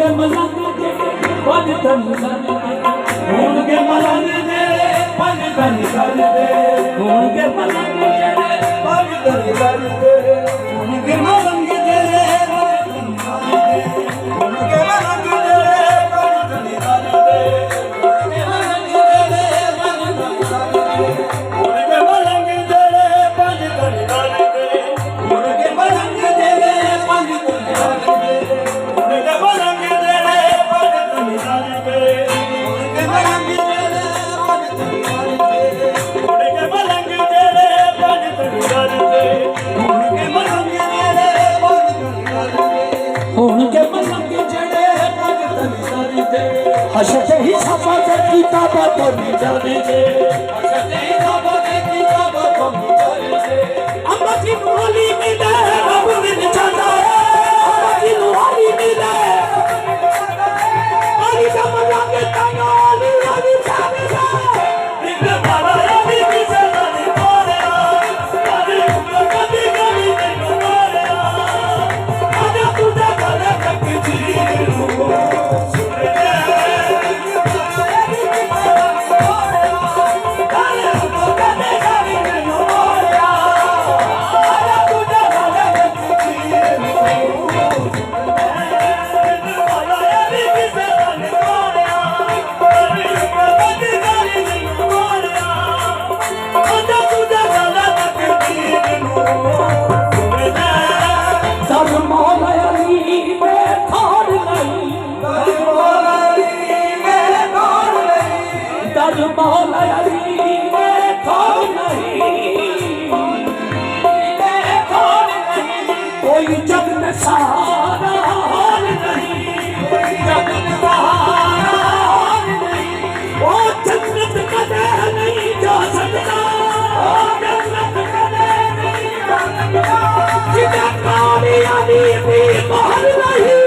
होंगे मलंग पग तन कर दे, होंगे मलंग तेरे पग तन कर दे, होंगे मलंग तेरे पग तन कर दे, होंगे मलंग तेरे पग तन कर दे, होंगे मलंग तेरे पग तन कर दे, होंगे मलंग तेरे पग तन कर दे, होंगे मलंग तेरे पग तन कर दे, होंगे मलंग तेरे पग तन कर दे, होंगे मलंग तेरे पग तन कर दे, होंगे मलंग तेरे पग तन कर दे, होंगे मलंग तेरे पग तन कर दे, होंगे मलंग तेरे पग तन कर दे, होंगे मलंग तेरे पग तन कर दे, हसते ही सपा से किताबा तो नहीं जाने दे, हसते ही सपा से किताबा तो नहीं जाने दे, अम्मा की नुहाली मिले अब मिल जाता है, अम्मा की नुहाली मिले आली जब रंगे तंगा आली आली जाने दे, निकले बाबा आली किसे नहीं बोले आली उम्र कभी कभी नहीं बोले आजा तुझे गले तक जीरूं सुने कोई जग में सहारा हाल नहीं, कोई जग में सहारा हाल नहीं, वो जन्नत कदे नहीं जा सकता, वो जन्नत कदे नहीं जा सकता, जिधर काली अली भी महल नहीं,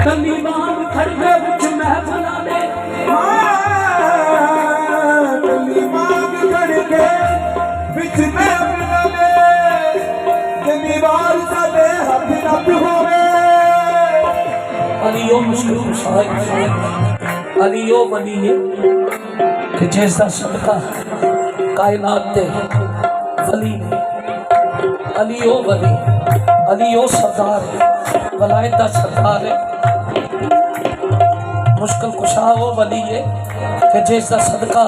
तलीबान खड़े विच महफिलां दे, तलीबान खड़े विच महफिलां दे, तलीबान साडे हथ नथ होवे, अली ओ मुश्किल कुशा अली ओ वली है कि जिसदा सदका कायनात ते वली ने, अली ओ वली, अली ओ सरदार वलायत दा सरदार है, मुश्किल कुशा वो वली है कि जिसका सदका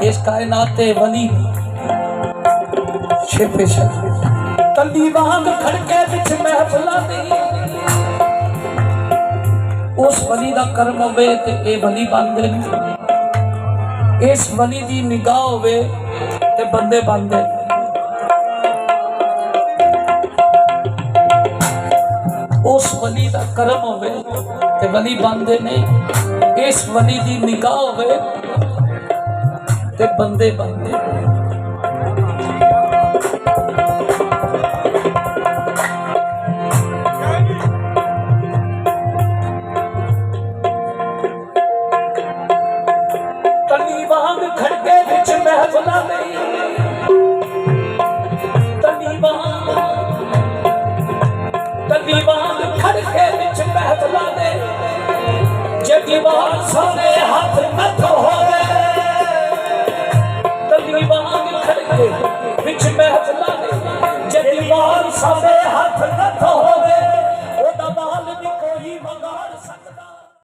इस कायनात ते वली छिपे छपे, तली वांग खड़के विच महफिलां दी, उस वली दा करम होवे ते ए वली बनदे ने, इस वली दी निगाह होवे ते बंदे बनदे, उस वली दा करम होवे ते वली बनदे ने, इस वली दी निगाह होवे ते बंदे बनदे। तली वांग खड़के विच महफिलां दे, तली वांग खड़के विच महफिलां दे, जे दीवार सारे हाथ